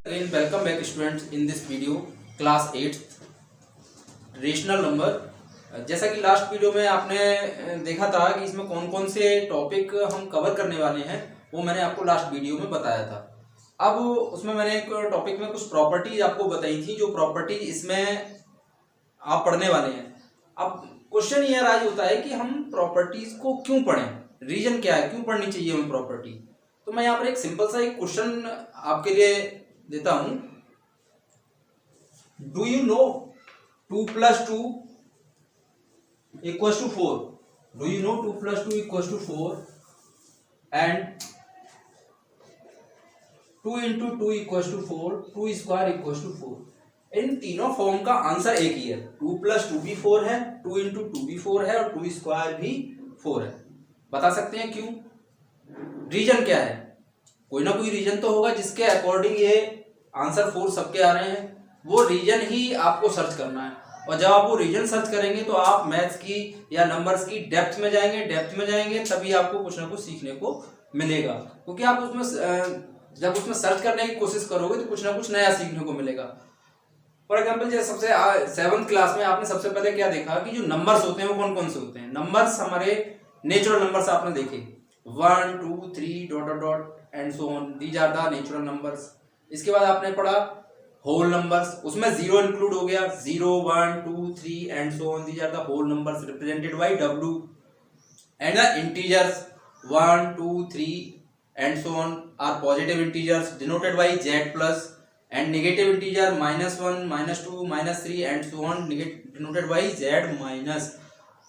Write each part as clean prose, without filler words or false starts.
Again, welcome back students in this video class 8th rational number. जैसा कि last video में आपने देखा था कि इसमें कौन कौन से टॉपिक हम कवर करने वाले हैं, वो मैंने आपको लास्ट वीडियो में बताया था। अब उसमें मैंने एक टॉपिक में कुछ प्रॉपर्टीज आपको बताई थी, जो प्रॉपर्टीज इसमें आप पढ़ने वाले हैं। अब क्वेश्चन ये राज होता है कि हम प्रॉपर्टीज को क्यों पढ़ें, रीजन क्या है, क्यों पढ़नी चाहिए हमें प्रॉपर्टी। तो मैं यहाँ पर एक सिंपल सा एक क्वेश्चन आपके लिए देता हूं। Do you know 2 + 2 = 4? Do you know 2 + 2 = 4 and 2 × 2 = 4, 2 square = 4। इन तीनों फॉर्म का आंसर एक ही है। 2 + 2 भी 4 है, 2 × 2 भी 4 है और 2 स्क्वायर भी 4 है। बता सकते हैं क्यों? रीजन क्या है? कोई ना कोई रीजन तो होगा जिसके अकॉर्डिंग ये आंसर 4 सबके आ रहे हैं। वो रीजन ही आपको सर्च करना है, और जब आप वो रीजन सर्च करेंगे तो आप मैथ्स की या नंबर्स की डेप्थ में जाएंगे तभी आपको कुछ ना कुछ सीखने को मिलेगा। क्योंकि आप उसमें जब उसमें सर्च करने की कोशिश करोगे तो कुछ ना कुछ नया सीखने को मिलेगा। फॉर एग्जाम्पल, जैसे सबसे 7th क्लास में आपने सबसे पहले क्या देखा कि जो नंबर्स होते हैं वो कौन कौन से होते हैं। नंबर्स हमारे नेचुरल नंबर्स आपने देखे, 1 2 3 ... and so on, these are the natural numbers. इसके बाद आपने पढ़ा होल नंबर्स, उसमें 0 इंक्लूड हो गया, 0 1 2 3 and so on, these are the whole numbers represented by W। And the integers 1 2 3 and so on are positive integers denoted by Z+, and negative integer -1 -2 -3 and so on denoted by Z-।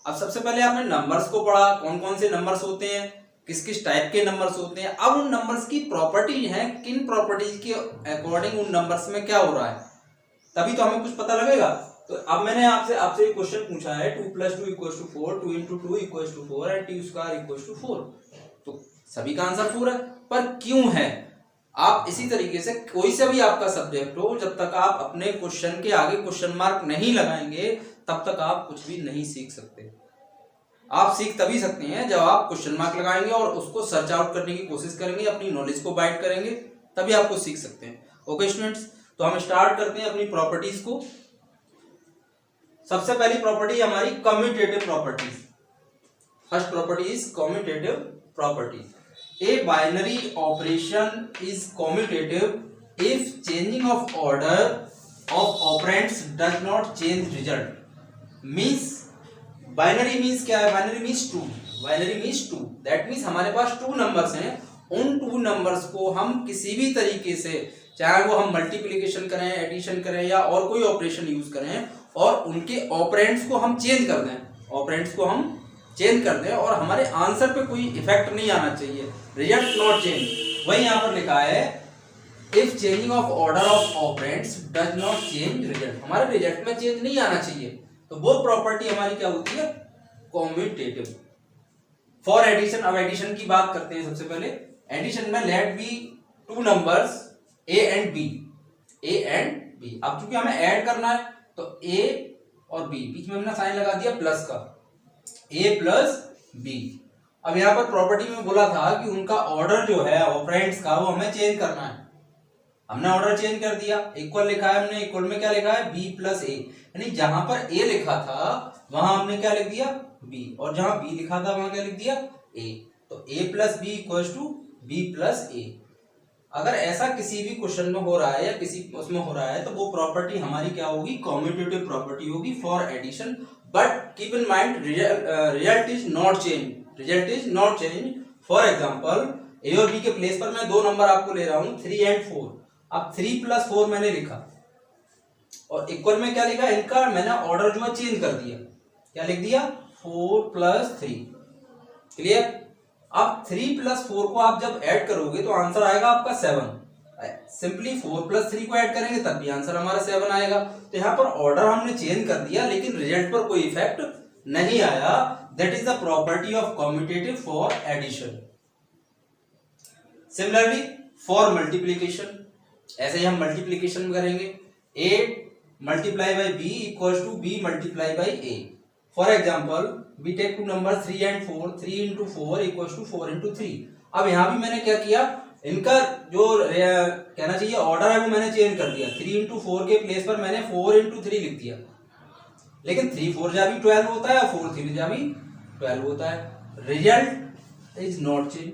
अब सबसे पहले आपने numbers को पढ़ा, कौन कौन से numbers होते हैं, किस किस टाइप के नंबर्स होते हैं। अब उन नंबर्स की प्रॉपर्टी है, किन प्रॉपर्टीज के अकॉर्डिंग उन नंबर्स में क्या हो रहा है, तभी तो हमें कुछ पता लगेगा। तो अब मैंने आपसे एक क्वेश्चन पूछा है, 2 + 2 = 4, 2 × 2 = 4 एंड 2 स्क्वायर = 4। तो सभी का आंसर 4 है, पर क्यों है? आप इसी तरीके से कोई से भी आपका सब्जेक्ट हो, जब तक आप अपने क्वेश्चन के आगे क्वेश्चन मार्क नहीं लगाएंगे तब तक आप कुछ भी नहीं सीख सकते। आप सीख तभी सकते हैं जब आप क्वेश्चन मार्क लगाएंगे और उसको सर्च आउट करने की कोशिश करेंगे, अपनी नॉलेज को बाइट करेंगे, तभी आपको सीख सकते हैं। ओके स्टूडेंट्स, तो हम स्टार्ट करते हैं अपनी प्रॉपर्टीज को। सबसे पहली प्रॉपर्टी हमारी commutative properties. First property is commutative property. A binary operation is commutative if changing of order of operands does not change result. Means binary means क्या है? Binary means 2। Binary means 2, that means हमारे पास 2 numbers हैं। उन 2 numbers को हम किसी भी तरीके से, चाहे वो हम मल्टीप्लिकेशन करें, एडिशन करें या और कोई ऑपरेशन यूज करें, और उनके ऑपरेंड्स को हम चेंज कर दें, ऑपरेंड्स को हम चेंज कर दें और हमारे आंसर पे कोई इफेक्ट नहीं आना चाहिए, रिजल्ट नॉट चेंज। वही यहाँ पर लिखा है, if changing of order of operands does not change result, हमारे रिजल्ट में चेंज नहीं आना चाहिए। तो वो प्रॉपर्टी हमारी क्या होती है? कम्यूटेटिव। फॉर एडिशन, अब एडिशन की बात करते हैं। सबसे पहले एडिशन में लेट बी 2 नंबर्स A and B, A and B। अब चूंकि हमें ऐड करना है तो A और B, बीच में हमने साइन लगा दिया प्लस का, A + B। अब यहां पर प्रॉपर्टी में बोला था कि उनका ऑर्डर जो है ऑपरेंड्स का, वो हमें चेंज करना है। हमने ऑर्डर चेंज कर दिया, इक्वल लिखा है हमने, इक्वल में क्या लिखा है? B + A, यानी जहां पर A लिखा था वहां हमने क्या लिख दिया? B, और जहां B लिखा था वहां क्या लिख दिया? A। तो A + B = B + A। अगर ऐसा किसी भी क्वेश्चन में हो रहा है या किसी उसमें हो रहा है तो वो प्रॉपर्टी हमारी क्या होगी? कम्यूटेटिव प्रॉपर्टी होगी for addition. But keep in mind, result is not change, result is not change. For example, A और B के प्लेस पर मैं 2 नंबर आपको ले रहा हूं, 3 एंड 4। अब 3 + 4 मैंने लिखा और इक्वल में क्या लिखा? इनका मैंने ऑर्डर जो है चेंज कर दिया। क्या लिख दिया? 4 + 3। क्लियर? अब 3 + 4 को आप जब ऐड करोगे तो आंसर आएगा आपका 7। सिंपली 4 + 3 को ऐड करेंगे तब भी आंसर हमारा 7 आएगा। तो यहाँ पर ऑर्डर हमने चेंज कर दिया लेकिन रिजल्ट पर कोई इफेक्ट नहीं आया। That is the property of commutative for addition. Similarly for multiplication, ऐसे ही हम मल्टीप्लीकेशन करेंगे। A × B = B × A। For example, we take 2 numbers 3 and 4, 3 × 4 = 4 × 3। अब यहां भी मैंने क्या किया? इनका जो कहना चाहिए ऑर्डर है वो मैंने चेंज कर दिया। 3 into 4 के प्लेस पर मैंने 4 into 3 लिख दिया, लेकिन 3 4 जा भी 12 होता है और 4 3 जा भी 12 होता है। रिजल्ट इज नॉट चेंज,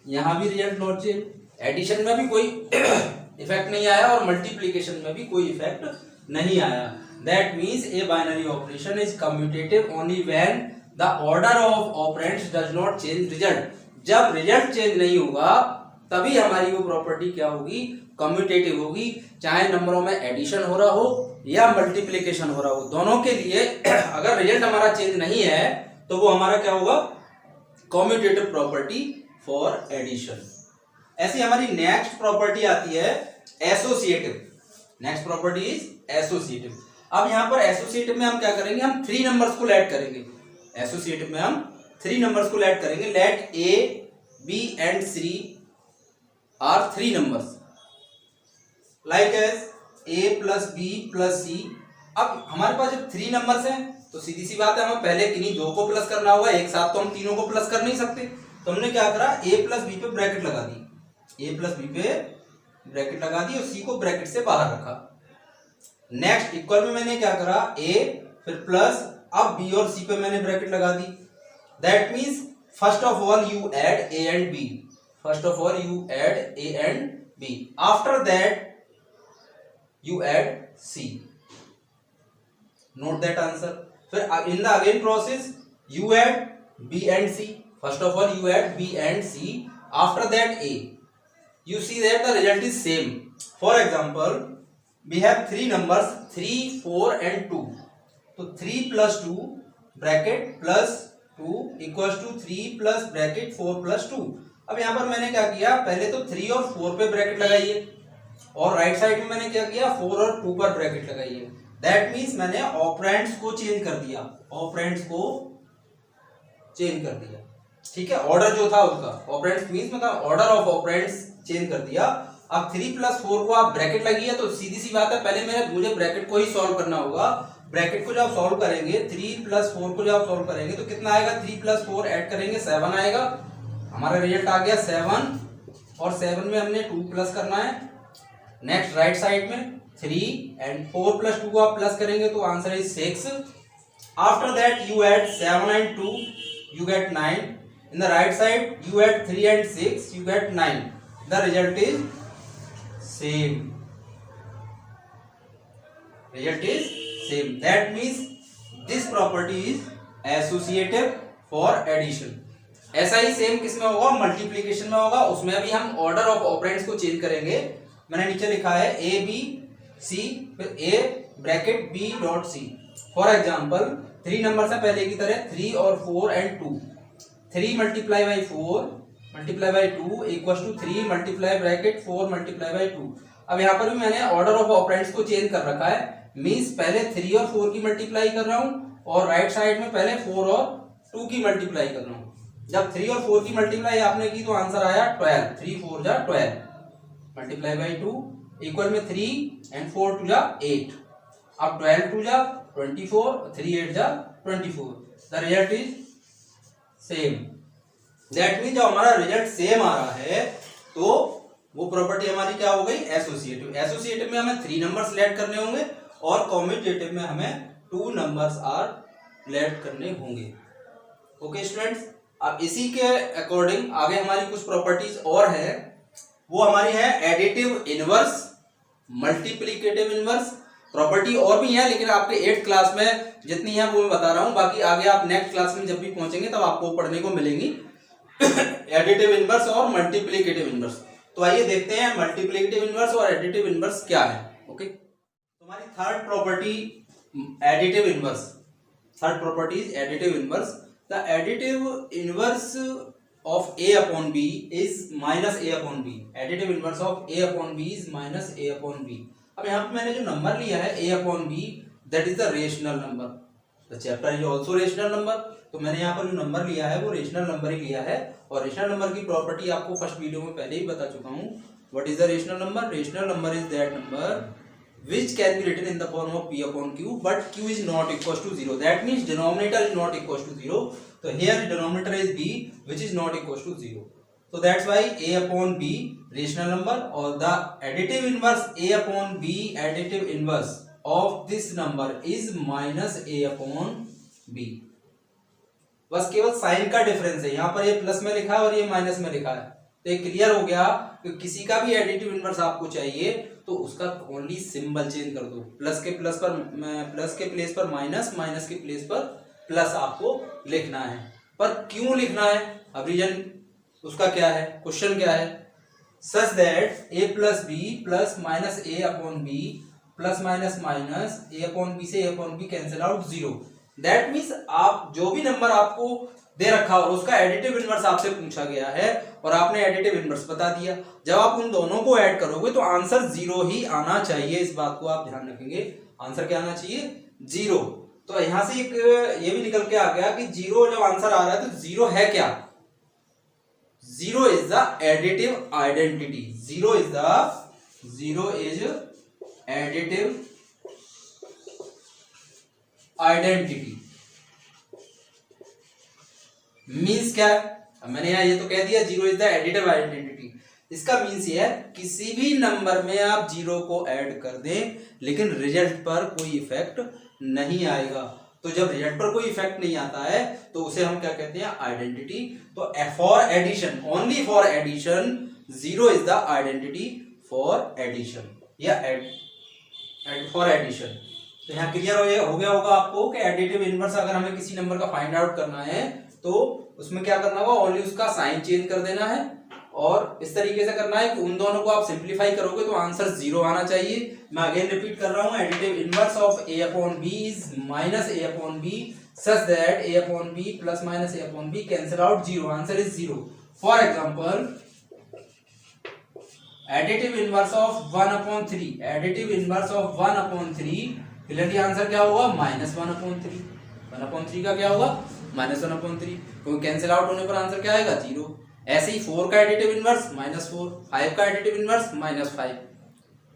यहाँ भी रिजल्ट नॉट चेंज, एडिशन में भी कोई इफेक्ट नहीं आया और मल्टीप्लीकेशन में भी कोई इफेक्ट नहीं आया। That means a binary operation is commutative only when the order of operands does not change result. जब रिजल्ट चेंज नहीं होगा तभी हमारी वो प्रॉपर्टी क्या होगी, कम्यूटेटिव होगी, चाहे नंबरों में एडिशन हो रहा हो या मल्टीप्लीकेशन हो रहा हो, दोनों के लिए अगर रिजल्ट हमारा चेंज नहीं है तो वो हमारा क्या होगा, कम्यूटेटिव प्रॉपर्टी फॉर एडिशन। ऐसी हमारी नेक्स्ट प्रॉपर्टी आती है associative. Next property is associative. अब यहाँ पर एसोसिएटिव में हम क्या करेंगे, हम 3 नंबर्स को ऐड करेंगे। एसोसिएटिव में हम 3 नंबर्स को ऐड करेंगे। Let A B and C are 3 numbers like as A plus B plus C. अब हमारे पास जब 3 नंबर्स हैं तो सीधी सी बात है, हमें पहले किन्हीं 2 को प्लस करना होगा, एक साथ तो हम तीनों को प्लस कर नहीं सकते। तो हमने क्या करा, ए प्लस बी पे ब्रैकेट लगा दी, ए प्लस बी पे ब्रैकेट लगा दी और सी को ब्रैकेट से बाहर रखा। नेक्स्ट इक्वल में मैंने क्या करा, ए फिर प्लस, अब बी और सी पे मैंने ब्रैकेट लगा दी। That means first of all you add A and B, first of all you add A and B, after that you add C. Note that answer. फिर in the again process you add B and C. First of all you add B and C. After that A. You see that the result is same. For example, we have 3 numbers 3, 4 and 2. तो 3 plus 2 bracket plus 2 equals to 3 plus bracket 4 plus 2. अब यहाँ पर मैंने क्या किया, पहले तो 3 और 4 पे ब्रैकेट लगाइए और राइट साइड में मैंने क्या किया, 4 और 2 पर ब्रैकेट लगाई है। दैट मीन्स मैंने ऑपरेंड्स को चेंज कर दिया, ऑपरेंड्स को चेंज कर दिया। ठीक है, ऑर्डर जो था उसका, ऑपरेंड्स मीन्स मतलब ऑर्डर ऑफ ऑपरेंड्स चेंज कर दिया। अब 3 + 4 को आप ब्रैकेट लगी है तो सीधी सी बात है, पहले मुझे ब्रैकेट को ही सॉल्व करना होगा। ब्रैकेट को जब सॉल्व करेंगे, 3 + 4 को जब सॉल्व करेंगे तो कितना आएगा, 3 + 4 ऐड करेंगे 7 आएगा। हमारा रिजल्ट आ गया 7 और 7 में हमने 2 प्लस करना है। नेक्स्ट राइट साइड में 3 एंड 4 + 2 को आप प्लस करेंगे तो answer is 6। After that you add 7 and 2 you get 9. In the right side you add 3 and 6 you get 9. The result is same. Result is same. That means this property is associative for addition. ऐसा ही same किसमें होगा, multiplication में होगा। उसमें भी हम order of operands को change करेंगे। मैंने नीचे लिखा है ए बी सी, फिर A bracket B dot C. For example 3 number से पहले की तरह 3 और 4 and 2, 3 × 4 × 2 इक्वल्स टू 3 × ब्रैकेट 4 × 2। अब यहाँ पर भी मैंने ऑर्डर ऑफ ऑपरेंड्स को चेंज कर रखा है। मीन्स पहले 3 और 4 की मल्टीप्लाई कर रहा हूँ और राइट साइड में पहले 4 और 2 की मल्टीप्लाई कर रहा हूँ। जब 3 और 4 की मल्टीप्लाई आपने की तो आंसर आया 12। 3 4 जा 12 मल्टीप्लाई बाई 2 इक्वल में 3 एंड 4 2 जा 8। अब 12 2 जा 24, 3 8 जा 24। The result is same. That mean जब हमारा रिजल्ट सेम आ रहा है तो वो प्रॉपर्टी हमारी क्या हो गई, एसोसिएटिव। एसोसिएटिव में हमें 3 नंबर्स ऐड करने होंगे और कम्यूटेटिव में हमें 2 नंबर्स आर ऐड करने होंगे। ओके स्टूडेंट्स, अब इसी के अकॉर्डिंग आगे हमारी कुछ प्रॉपर्टीज और है। वो हमारी है additive inverse, multiplicative inverse. Property और भी है लेकिन आपके 8th क्लास में जितनी है वो मैं बता रहा हूं, बाकी आगे आप नेक्स्ट क्लास में जब भी पहुंचेंगे तब आपको पढ़ने को मिलेंगी एडिटिव इनवर्स और मल्टीप्लिकेटिव इनवर्स। तो आइए देखते हैं मल्टीप्लिकेटिव इनवर्स और एडिटिव इनवर्स क्या है। ओके, तो हमारी third property additive inverse. Third property is additive inverse. The additive inverse of a upon b is minus a upon b. Additive inverse of a upon b is minus a upon b. अब यहाँ पे मैंने जो number लिया है a upon b, that is the rational number. The chapter is also rational number. तो मैंने यहाँ पर जो नंबर लिया है वो रेशनल नंबर ही लिया है और रेशनल नंबर की प्रॉपर्टी आपको फर्स्ट वीडियो में पहले ही बता चुका हूँ। What is the rational number? Rational number is that number which can be written in the form of p upon q, but q is not equals to 0. That means denominator is not equals to 0. So here denominator is b which is not equals to 0. So that's why a upon b rational number, or the additive inverse a upon b additive inverse of this number is minus a upon b. बस केवल sign का difference है, यहाँ पर ये plus में लिखा है और ये माइनस में लिखा है, तो ये क्लियर हो गया कि किसी का भी एडिटिव इनवर्स आपको चाहिए तो उसका ओनली सिंबल चेंज कर दो, प्लस के प्लेस पर माइनस, माइनस के प्लेस पर प्लस आपको लिखना है। पर क्यों लिखना है, अब रीजन उसका क्या है, क्वेश्चन क्या है, such that a plus B plus minus A upon B plus minus minus A upon B से A upon B cancel out 0। That means आप जो भी नंबर आपको दे रखा हो उसका एडिटिव इनवर्स आपसे पूछा गया है और आपने एडिटिव इनवर्स बता दिया, जब आप उन दोनों को ऐड करोगे तो आंसर 0 ही आना चाहिए। इस बात को आप ध्यान रखेंगे, आंसर क्या आना चाहिए, 0। तो यहां से एक ये भी निकल के आ गया कि 0 जब आंसर आ रहा है तो 0 है क्या, 0 is the additive identity, 0 is additive identity. Means क्या है, अब मैंने यहाँ ये तो कह दिया 0 इज द एडिटिव आइडेंटिटी, इसका मीन्स ये है किसी भी नंबर में आप 0 को ऐड कर दें लेकिन रिजल्ट पर कोई इफेक्ट नहीं आएगा। तो जब रिजल्ट पर कोई इफेक्ट नहीं आता है तो उसे हम क्या कहते हैं, आइडेंटिटी। तो for addition, only for addition 0 is the identity for addition या फॉर एडिशन। तो यहाँ क्लियर हो गया होगा आपको कि एडिटिव इनवर्स अगर हमें किसी नंबर का फाइंड आउट करना है तो उसमें क्या करना होगा, ओनली उसका साइन चेंज कर देना है और इस तरीके से करना है कि उन दोनों को आप सिंप्लीफाई करोगे तो आंसर 0 आना चाहिए। मैं अगेन रिपीट कर रहा हूं, additive inverse of a upon b is minus a upon b such that a upon b plus minus a upon b cancel out 0, answer is 0। For example additive inverse of 1 upon 3, additive inverse of 1 upon 3, clearly answer क्या होगा, minus 1 upon 3, 1 upon 3 का क्या होगा, minus 1 upon 3, क्योंकि cancel out होने पर answer क्या आएगा, 0। ऐसे ही 4 का एडिटिव इनवर्स -4, 5 का additive inverse -5,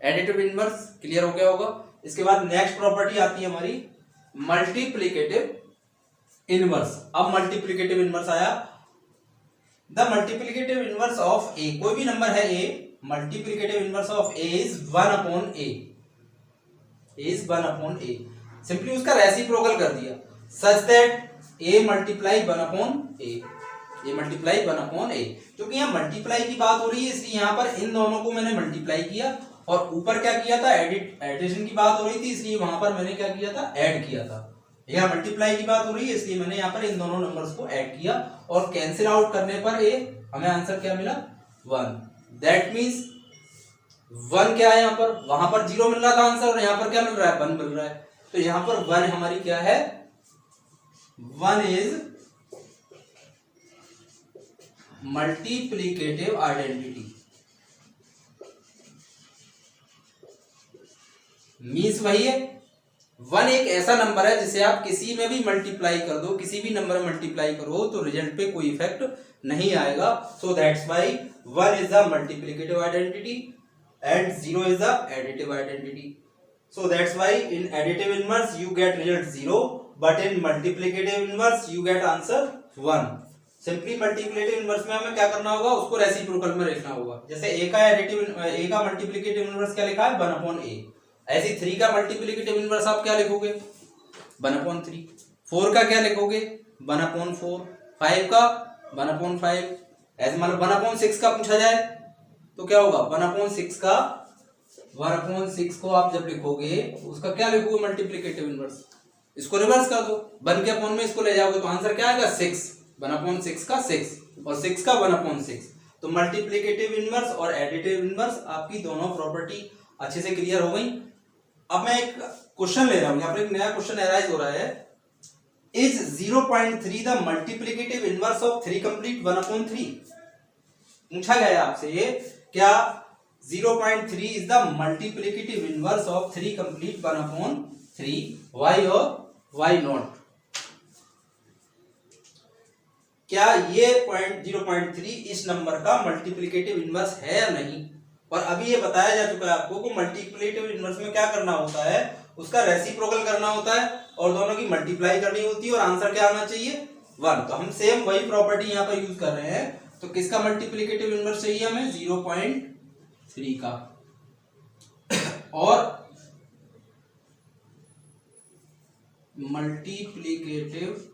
additive inverse clear हो गया होगा। इसके बाद नेक्स्ट प्रॉपर्टी आती है हमारी मल्टीप्लिकेटिव इनवर्स। अब मल्टीप्लिकेटिव इनवर्स आया, द मल्टीप्लिकेटिव इनवर्स ऑफ ए, कोई भी नंबर है a, multiplicative inverse of a is 1 upon a, is 1 upon a, simply उसका रेसिप्रोकल कर दिया सच that a multiply 1 upon a, a multiply 1 upon a। क्योंकि यहाँ मल्टीप्लाई की बात हो रही है इसलिए यहाँ पर इन दोनों को मैंने मल्टीप्लाई किया और ऊपर क्या किया था, एडिशन की बात हो रही थी इसलिए वहां पर मैंने क्या किया था, ऐड किया था। यहाँ मल्टीप्लाई की बात हो रही है इसलिए मैंने यहाँ पर इन दोनों नंबर्स को ऐड किया और कैंसिल आउट करने पर हमें आंसर क्या मिला, 1। दैट मीन्स 1 क्या है, यहाँ पर वहां पर 0 मिल रहा था आंसर और यहाँ पर क्या मिल रहा है, 1 मिल रहा है। तो यहाँ पर 1 हमारी क्या है, 1 इज मल्टीप्लिकेटिव आइडेंटिटी। मीन्स वही है, 1 एक ऐसा नंबर है जिसे आप किसी में भी मल्टीप्लाई कर दो, किसी भी नंबर में मल्टीप्लाई करो तो रिजल्ट पे कोई इफेक्ट नहीं आएगा। So that's why 1 is the multiplicative identity and 0 is the additive identity. So that's why in additive inverse you get result 0, but in multiplicative inverse you get answer 1. Simply multiplicative inverse में हमें क्या करना होगा, उसको reciprocal में लिखना होगा। जैसे a का मल्टीप्लिकेटिव इनवर्स क्या लिखा है, 1 अपॉन a। ऐसे 3 का मल्टीप्लिकेटिव इनवर्स आप क्या लिखोगे, 1 अपॉन 3। 4 का क्या लिखोगे, 1 अपॉन 4। 5 का 1 अपॉन 5। ऐसे मान लो 1 अपॉन 6 का पूछा जाए तो क्या होगा, 1 अपॉन 6 का 1 अपॉन 6 को आप जब लिखोगे उसका क्या लिखोगे, मल्टीप्लिकेटिव इनवर्स। इसको रिवर्स कर दो, 1 के अपॉन में इसको ले जाओगे तो आंसर क्या आएगा, 6। 1 अपॉन 6 का 6 और 6 का 1 अपॉन 6। तो मल्टीप्लिकेटिव इनवर्स और एडिटिव इनवर्स आपकी दोनों प्रॉपर्टी अच्छे से क्लियर हो गई। अब मैं एक क्वेश्चन ले रहा हूं, यहाँ पर एक नया क्वेश्चन एराइज हो रहा है, is 0.3 the multiplicative inverse of 3 complete 1 upon 3। पूछा गया है आपसे क्या 0.3 is the multiplicative inverse of 3 complete 1 upon 3, why और वाई नॉट। क्या ये 0.3 इस नंबर का मल्टीप्लिकेटिव इनवर्स है या नहीं। और अभी ये बताया जा चुका है आपको कि मल्टीप्लिकेटिव इनवर्स में क्या करना होता है, उसका रेसिप्रोकल करना होता है और दोनों की मल्टीप्लाई करनी होती है और आंसर क्या आना चाहिए, 1। तो हम सेम वही प्रॉपर्टी यहाँ पर यूज कर रहे हैं। तो किसका मल्टीप्लिकेटिव इनवर्स चाहिए हमें? 0.3 का। और मल्टीप्लिकेटिव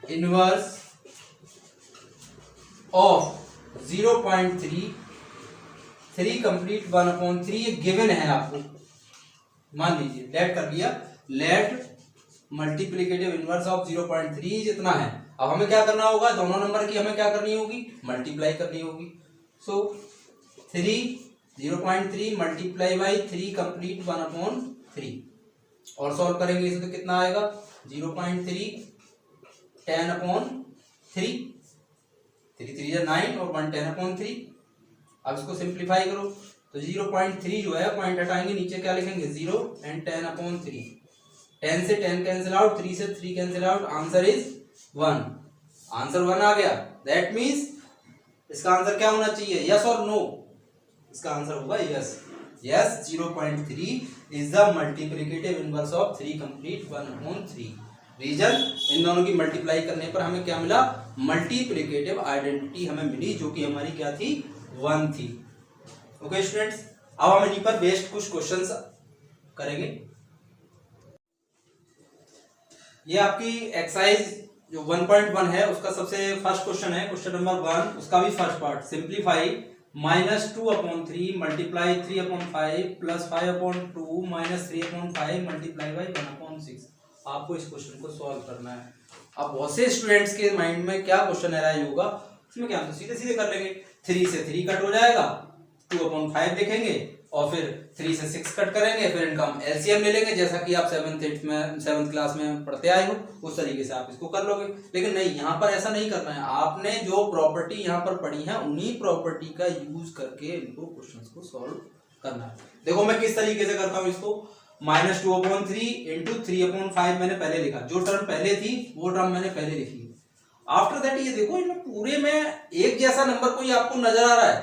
इनवर्स ऑफ 0.3 3 कंप्लीट 1/3 ये गिवन है आपको, मान लीजिए लेट कर लिया, लेट मल्टीप्लिकेटिव इनवर्स ऑफ 0.3 जितना है। अब हमें क्या करना होगा? दोनों नंबर की हमें क्या करनी होगी? मल्टीप्लाई करनी होगी। सो 0.3 मल्टीप्लाई बाई 3 कंप्लीट 1/3 और सॉल्व करेंगे इसे तो कितना आएगा? 0.3 10/3 3 3 जा 9 और 1 10/3। अब इसको सिंप्लीफाई करो तो 0.3 जो है पॉइंट हटाएंगे, नीचे क्या लिखेंगे? 0 एंड 10/3। 10 से 10 कैंसिल आउट, 3 से 3 cancel out, answer is 1। Answer 1 आ गया। दैट मीन्स इसका आंसर क्या होना चाहिए? यस और नो? इसका आंसर होगा yes. Yes, 0.3 is the multiplicative inverse of 3 complete 1/3। Reason, इन दोनों की मल्टीप्लाई करने पर हमें क्या मिला? मल्टीप्लिकेटिव आइडेंटिटी हमें मिली, जो कि हमारी क्या थी? 1 थी। ओके स्टूडेंट्स, अब हम इन्हीं पर बेस्ड कुछ क्वेश्चंस करेंगे। ये आपकी एक्सरसाइज जो 1.1 है उसका सबसे फर्स्ट क्वेश्चन है, क्वेश्चन नंबर 1, उसका भी first part. Simplify -2/3 multiply 3/5 plus 5/2 minus 3/5 multiply by 1/6। आपको इस क्वेश्चन को सॉल्व करना है। अब बहुत से स्टूडेंट्स के माइंड में क्या क्वेश्चन अराइज होगा, इसमें क्या हम तो सीधे सीधे कर लेंगे। 3 से 3 कट हो जाएगा, 2/5 लिखेंगे और फिर 3 से 6 कट करेंगे, फिर इनका हम एलसीएम ले लेंगे, जैसा कि आप 7th क्लास में पढ़ते आए हो, उस तरीके से आप इसको कर लोगे। लेकिन नहीं, यहाँ पर ऐसा नहीं करना है। आपने जो प्रॉपर्टी यहाँ पर पढ़ी है उन्हीं प्रॉपर्टी का यूज करके इनको क्वेश्चंस को सॉल्व करना है। देखो मैं किस तरीके से करता हूँ इसको। -2/3 इंटू 3/5 मैंने पहले लिखा, जो टर्म पहले थी वो टर्म मैंने पहले लिखी। आफ्टर दैट ये देखो, इनमें पूरे में एक जैसा नंबर कोई आपको नजर आ रहा है,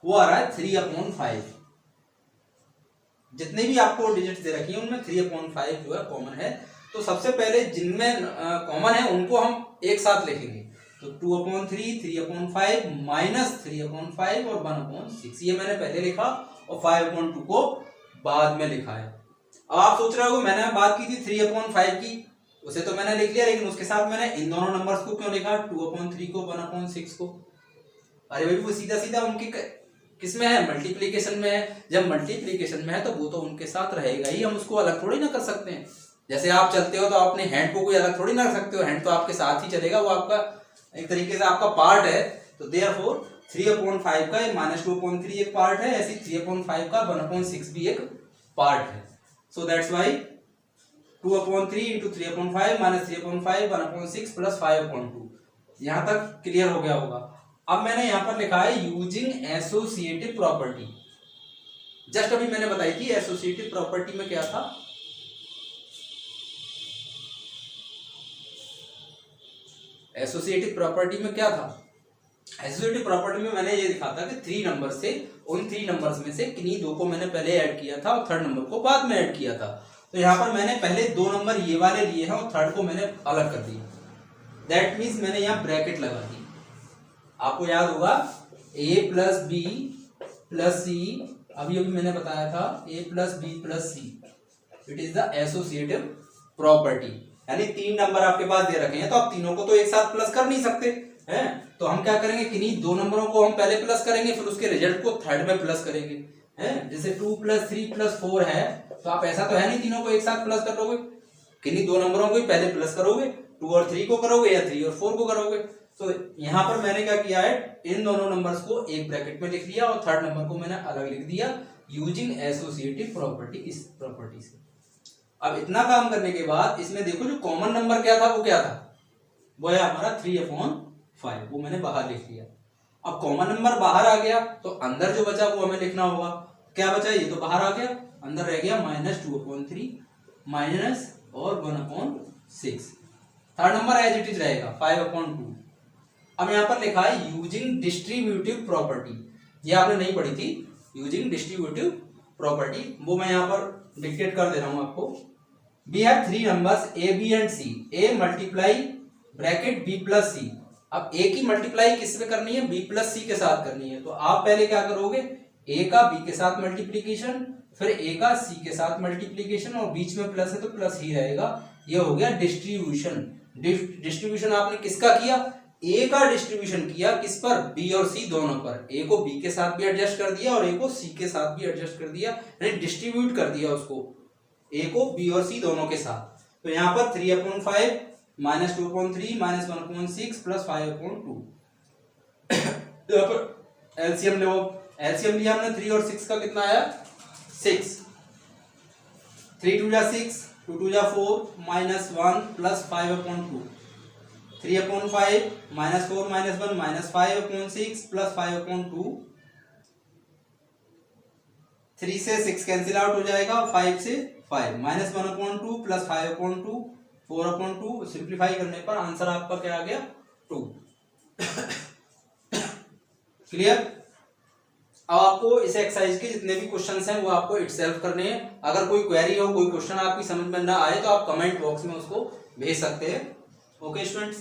वो आ रहा है 3/5। जितने भी आपको डिजिट दे रखी है उनमें 3/5 जो है कॉमन है। तो सबसे पहले जिनमें कॉमन है उनको हम एक साथ लिखेंगे। तो 2/3 3/5 माइनस 3/5 और 1/6 ये मैंने पहले लिखा और 5/2 को बाद में लिखा है। अब आप सोच रहे हो मैंने बात की थी 3/5 की, उसे तो मैंने लिख लिया, लेकिन उसके साथ मैंने इन दोनों नंबर्स को क्यों लिखा? 2/3 को 1/6 को। अरे भाई वो सीधा सीधा उनकी किसमें है? मल्टीप्लीकेशन में है। जब मल्टीप्लीकेशन में है तो वो तो उनके साथ रहेगा ही, हम उसको अलग थोड़ी ना कर सकते हैं। जैसे आप चलते हो तो अपने हैंड को कोई अलग थोड़ी ना कर सकते हो, हैंड तो आपके साथ ही चलेगा, वो आपका एक तरीके से आपका पार्ट है। तो देयरफॉर 3/5 का -2/3 एक पार्ट है, ऐसी 3/5 का 1/6 भी एक पार्ट है। So that's why 2/3 into 3/5 minus 3/5 1/6 plus 5/2। यहां तक क्लियर हो गया होगा। अब मैंने यहां पर लिखा है यूजिंग एसोसिएटिव प्रॉपर्टी। जस्ट अभी मैंने बताई थी एसोसिएटिव प्रॉपर्टी में क्या था। एसोसिएटिव प्रॉपर्टी में क्या था? एसोसिएटिव प्रॉपर्टी में मैंने ये लिखा था कि 3 नंबर से, उन 3 नंबर्स में से किन्हीं 2 को मैंने पहले ऐड किया था और थर्ड नंबर को बाद में ऐड किया था। तो यहाँ पर मैंने पहले 2 नंबर ये वाले लिए हैं और थर्ड को मैंने अलग कर दिया। दैट मीन्स मैंने यहाँ ब्रैकेट लगा दी। आपको याद होगा a plus B plus C, अभी मैंने बताया था a plus B plus C, it is the associative property. यानी 3 नंबर आपके पास दे रखे हैं तो आप तीनों को तो एक साथ प्लस कर नहीं सकते हैं, तो हम क्या करेंगे, किन्हीं 2 नंबरों को हम पहले प्लस करेंगे, फिर उसके रिजल्ट को थर्ड में प्लस करेंगे हैं। जैसे 2 + 3 + 4 है, तो आप ऐसा तो है नहीं तीनों को एक साथ प्लस कर लोगे, किन्हीं 2 नंबरों को ही पहले प्लस करोगे, 2 और 3 को करोगे या 3 और 4 को करोगे। तो यहाँ पर मैंने क्या किया है, इन दोनों नंबर्स को एक ब्रैकेट में लिख लिया और थर्ड नंबर को मैंने अलग लिख दिया यूजिंग एसोसिएटिव प्रॉपर्टी, इस प्रॉपर्टी से। अब इतना काम करने के बाद इसमें देखो जो कॉमन नंबर क्या था, वो क्या था, वो है हमारा 3/5, वो मैंने बाहर लिख लिया। अब कॉमन नंबर बाहर आ गया तो अंदर जो बचा वो हमें लिखना होगा। क्या बचा, ये तो बाहर आ गया, अंदर रह गया -2/3 माइनस और 1/6। Third number as it is रहेगा 5/2। अब यहाँ पर लिखा है यूजिंग डिस्ट्रीब्यूटिव प्रॉपर्टी, ये आपने नहीं पढ़ी थी, यूजिंग डिस्ट्रीब्यूटिव प्रॉपर्टी, वो मैं यहाँ पर डिक्टेट कर दे रहा हूँ आपको। We have three numbers A B and C, A multiply bracket B plus C. अब ए की मल्टीप्लाई किस पे करनी है, बी प्लस सी के साथ करनी है। तो आप पहले क्या करोगे, ए का बी के साथ मल्टीप्लीकेशन, फिर ए का सी के साथ मल्टीप्लीकेशन, और बीच में प्लस है तो प्लस ही रहेगा। ये हो गया डिस्ट्रीब्यूशन। डिस्ट्रीब्यूशन आपने किसका किया, ए का डिस्ट्रीब्यूशन किया, किस पर, बी और सी दोनों पर। ए को बी के साथ भी एडजस्ट कर दिया और ए को सी के साथ भी एडजस्ट कर दिया, यानी डिस्ट्रीब्यूट कर दिया उसको, ए को बी और सी दोनों के साथ। तो यहाँ पर 3/5 माइनस 2/3 माइनस 1/6 प्लस 5/2। यहाँ पर एलसीएम लो, एलसीएम लिया हमने 3 और 6 का, कितना आया 6। 3 2 जा 6, 2 2 जा 4 minus 1 plus 5/2। 3/5 minus 4 minus 1 minus 5/6 plus 5/2। 3 से 6 कैंसिल आउट हो जाएगा, 5 से 5 माइनस 1/2 प्लस 5/2 4/2। सिंप्लीफाई करने पर आंसर आपका क्या आ गया, 2। क्लियर। अब आपको इस एक्सरसाइज के जितने भी क्वेश्चंस हैं वो आपको इटसेल्फ करने हैं। अगर कोई क्वेरी हो, कोई क्वेश्चन आपकी समझ में ना आए तो आप कमेंट बॉक्स में उसको भेज सकते हैं। Okay students.